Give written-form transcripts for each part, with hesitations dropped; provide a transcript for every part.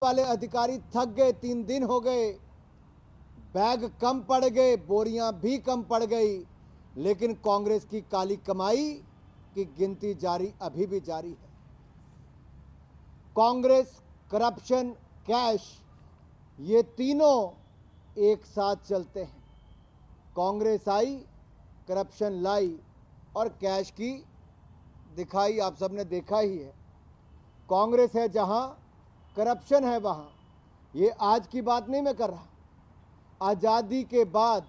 वाले अधिकारी थक गए, 3 दिन हो गए, बैग कम पड़ गए, बोरियां भी कम पड़ गई, लेकिन कांग्रेस की काली कमाई की गिनती जारी अभी भी जारी है। कांग्रेस, करप्शन, कैश, ये तीनों एक साथ चलते हैं। कांग्रेस आई, करप्शन लाई और कैश की दिखाई आप सबने देखा ही है। कांग्रेस है जहां, करप्शन है वहां। ये आज की बात नहीं मैं कर रहा, आज़ादी के बाद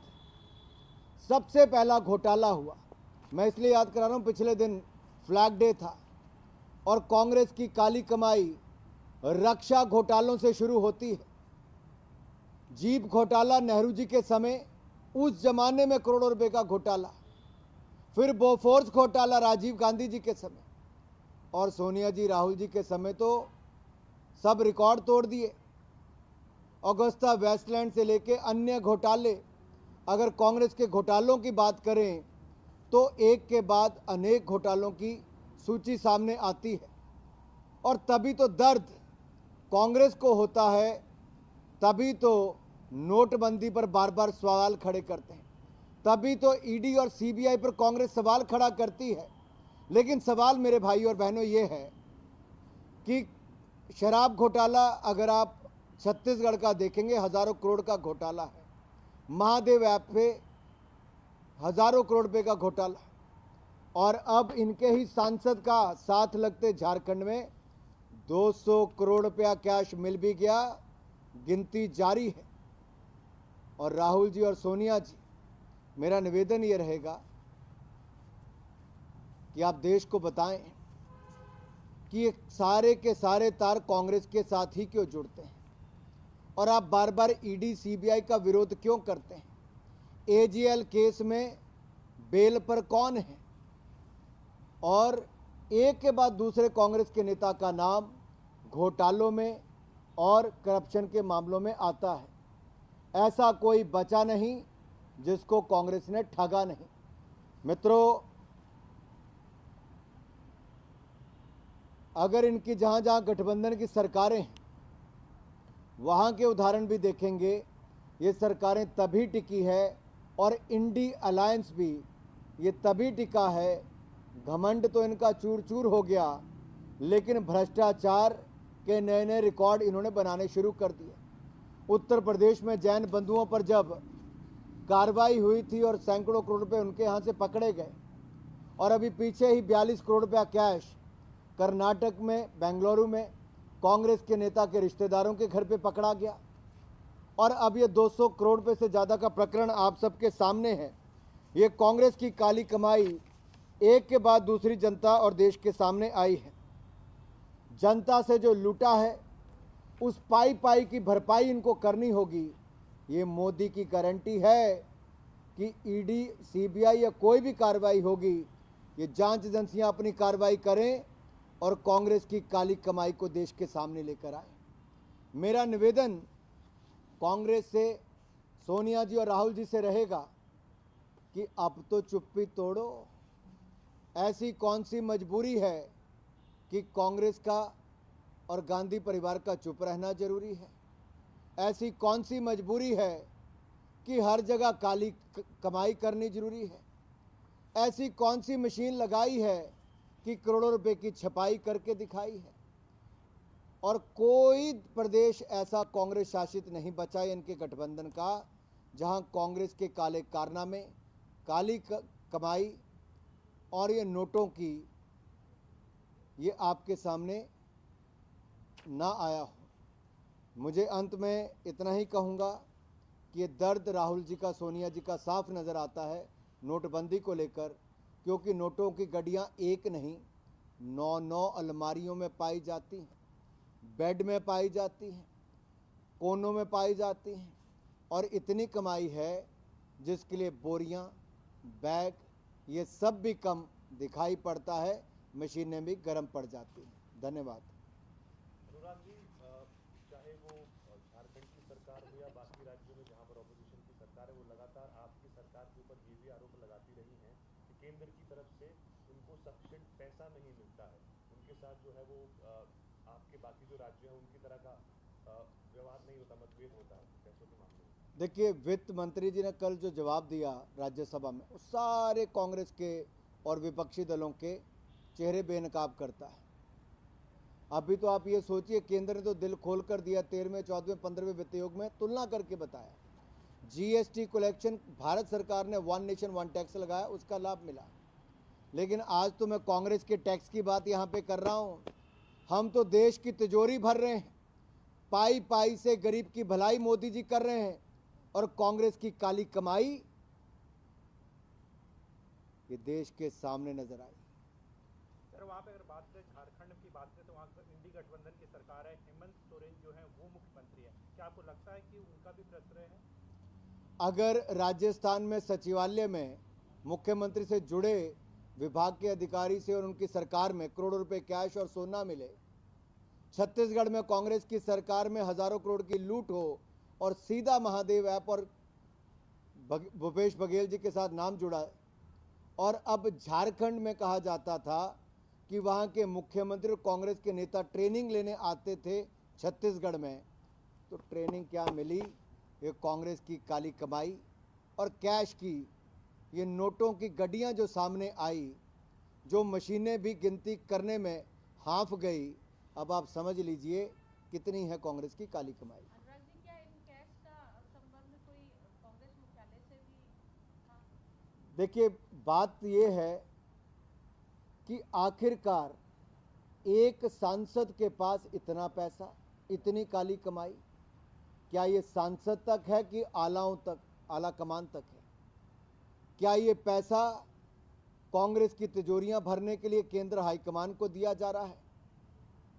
सबसे पहला घोटाला हुआ। मैं इसलिए याद करा रहा हूं, पिछले दिन फ्लैग डे था और कांग्रेस की काली कमाई रक्षा घोटालों से शुरू होती है। जीप घोटाला नेहरू जी के समय, उस जमाने में करोड़ों रुपए का घोटाला, फिर बोफोर्स घोटाला राजीव गांधी जी के समय, और सोनिया जी, राहुल जी के समय तो सब रिकॉर्ड तोड़ दिए। अगुस्ता वेस्टलैंड से लेके अन्य घोटाले, अगर कांग्रेस के घोटालों की बात करें तो एक के बाद अनेक घोटालों की सूची सामने आती है। और तभी तो दर्द कांग्रेस को होता है, तभी तो नोटबंदी पर बार बार सवाल खड़े करते हैं, तभी तो ईडी और सीबीआई पर कांग्रेस सवाल खड़ा करती है। लेकिन सवाल मेरे भाई और बहनों ये है कि शराब घोटाला अगर आप छत्तीसगढ़ का देखेंगे, हजारों करोड़ का घोटाला है। महादेव ऐप पे हजारों करोड़ रुपए का घोटाला, और अब इनके ही सांसद का साथ लगते झारखंड में 200 करोड़ रुपया कैश मिल भी गया, गिनती जारी है। और राहुल जी और सोनिया जी, मेरा निवेदन ये रहेगा कि आप देश को बताएं कि ये सारे के सारे तार कांग्रेस के साथ ही क्यों जुड़ते हैं, और आप बार बार ईडी सीबीआई का विरोध क्यों करते हैं। एजीएल केस में बेल पर कौन है, और एक के बाद दूसरे कांग्रेस के नेता का नाम घोटालों में और करप्शन के मामलों में आता है। ऐसा कोई बचा नहीं जिसको कांग्रेस ने ठगा नहीं। मित्रों, अगर इनकी जहां जहां गठबंधन की सरकारें हैं, वहां के उदाहरण भी देखेंगे। ये सरकारें तभी टिकी है, और इंडी अलायंस भी ये तभी टिका है। घमंड तो इनका चूर चूर हो गया, लेकिन भ्रष्टाचार के नए नए रिकॉर्ड इन्होंने बनाने शुरू कर दिए। उत्तर प्रदेश में जैन बंधुओं पर जब कार्रवाई हुई थी और सैकड़ों करोड़ रुपए उनके यहाँ से पकड़े गए, और अभी पीछे ही 42 करोड़ रुपया कैश कर्नाटक में, बेंगलुरु में कांग्रेस के नेता के रिश्तेदारों के घर पे पकड़ा गया, और अब ये 200 करोड़ रुपए से ज़्यादा का प्रकरण आप सबके सामने है। ये कांग्रेस की काली कमाई एक के बाद दूसरी जनता और देश के सामने आई है। जनता से जो लूटा है, उस पाई पाई की भरपाई इनको करनी होगी। ये मोदी की गारंटी है कि ईडी, सीबीआई या कोई भी कार्रवाई होगी, ये जांच एजेंसियां अपनी कार्रवाई करें और कांग्रेस की काली कमाई को देश के सामने लेकर आए। मेरा निवेदन कांग्रेस से, सोनिया जी और राहुल जी से रहेगा कि अब तो चुप्पी तोड़ो। ऐसी कौन सी मजबूरी है कि कांग्रेस का और गांधी परिवार का चुप रहना जरूरी है? ऐसी कौन सी मजबूरी है कि हर जगह काली कमाई करनी जरूरी है? ऐसी कौन सी मशीन लगाई है कि करोड़ों रुपए की छपाई करके दिखाई है? और कोई प्रदेश ऐसा कांग्रेस शासित नहीं बचा है इनके गठबंधन का, जहां कांग्रेस के काले कारनामे, काली कमाई और ये नोटों की ये आपके सामने ना आया हो। मुझे अंत में इतना ही कहूँगा कि ये दर्द राहुल जी का, सोनिया जी का साफ नज़र आता है नोटबंदी को लेकर, क्योंकि नोटों की गड्डियाँ एक नहीं, 9 अलमारियों में पाई जाती हैं, बेड में पाई जाती हैं, कोनों में पाई जाती हैं, और इतनी कमाई है जिसके लिए बोरियां, बैग, ये सब भी कम दिखाई पड़ता है, मशीनें भी गर्म पड़ जाती हैं। धन्यवाद। अनुराग जी, चाहे वो झारखंड की सरकार हो या बाकी राज्यों में जहां पर ऑपोजिशन की सरकार है, वो लगातार आपकी सरकार के ऊपर ये भी आरोप लगाती रही हैं कि केंद्र की तरफ से उनको सफिशिएंट पैसा नहीं मिलता है। उनके साथ जो है वो आपके बाकी जो राज्य हैं उनकी तरह का होता, मतभेद होता है पैसों के मामले में? देखिए, वित्त मंत्री जी ने कल जो जवाब दिया राज्यसभा में, वो सारे कांग्रेस के और विपक्षी दलों के चेहरे बेनकाब करता है। अभी तो आप ये सोचिए, केंद्र ने तो दिल खोल कर दिया, 13वें 14वें 15वें वित्त आयोग में तुलना करके बताया। जीएसटी कलेक्शन भारत सरकार ने वन नेशन वन टैक्स लगाया, उसका लाभ मिला। लेकिन आज तो मैं कांग्रेस के टैक्स की बात यहाँ पे कर रहा हूँ। हम तो देश की तिजोरी भर रहे हैं, पाई पाई से गरीब की भलाई मोदी जी कर रहे हैं, और कांग्रेस की काली कमाई ये देश के सामने नजर आई। सर, वहाँ पे अगर बात करें झारखंड की बात करें तो वहाँ पर इंडी गठबंधन की सरकार है, हेमंत सोरेन जो है वो मुख्यमंत्री है। क्या आपको लगता है कि उनका भी प्रश्रय है? अगर राजस्थान में सचिवालय में मुख्यमंत्री से जुड़े विभाग के अधिकारी से और उनकी सरकार में करोड़ों रुपए कैश और सोना मिले, छत्तीसगढ़ में कांग्रेस की सरकार में हजारों करोड़ की लूट हो और सीधा महादेव ऐप और भूपेश बघेल जी के साथ नाम जुड़ा, और अब झारखंड में कहा जाता था कि वहाँ के मुख्यमंत्री और कांग्रेस के नेता ट्रेनिंग लेने आते थे छत्तीसगढ़ में, तो ट्रेनिंग क्या मिली? ये कांग्रेस की काली कमाई और कैश की ये नोटों की गड्डियाँ जो सामने आई, जो मशीनें भी गिनती करने में हाँफ गई। अब आप समझ लीजिए कितनी है कांग्रेस की काली कमाई। अनुराग जी, क्या इन कैश का संबंध कोई कांग्रेस मुख्यालय से भी था? देखिए, बात ये है कि आखिरकार एक सांसद के पास इतना पैसा, इतनी काली कमाई, क्या ये सांसद तक है कि आलाओं तक, आला कमान तक है? क्या ये पैसा कांग्रेस की तिजोरियां भरने के लिए केंद्र हाईकमान को दिया जा रहा है?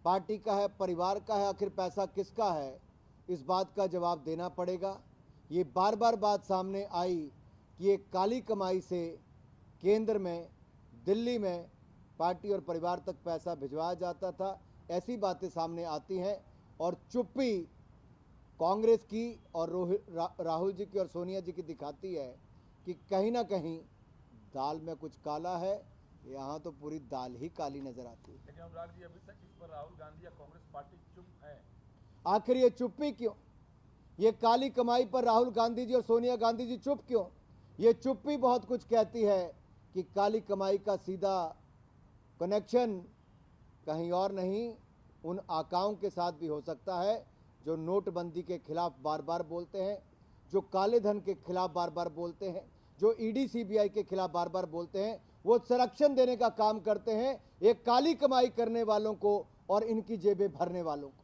पार्टी का है, परिवार का है? आखिर पैसा किसका है? इस बात का जवाब देना पड़ेगा। ये बार बार बात सामने आई कि ये काली कमाई से केंद्र में, दिल्ली में पार्टी और परिवार तक पैसा भिजवाया जाता था। ऐसी बातें सामने आती हैं और चुप्पी कांग्रेस की और राहुल जी की और सोनिया जी की दिखाती है कि कहीं ना कहीं दाल में कुछ काला है। यहाँ तो पूरी दाल ही काली नजर आती है। लेकिन अनुराग जी, अभी तक इस पर राहुल गांधी या कांग्रेस पार्टी चुप है। आखिर ये चुप्पी क्यों? ये काली कमाई पर राहुल गांधी जी और सोनिया गांधी जी चुप क्यों? ये चुप्पी बहुत कुछ कहती है कि काली कमाई का सीधा कनेक्शन कहीं और नहीं, उन आकाओं के साथ भी हो सकता है जो नोटबंदी के खिलाफ बार बार बोलते हैं, जो काले धन के खिलाफ बार बार बोलते हैं, जो ईडी सीबीआई के खिलाफ बार बार बोलते हैं। वो संरक्षण देने का काम करते हैं एक काली कमाई करने वालों को और इनकी जेबें भरने वालों को।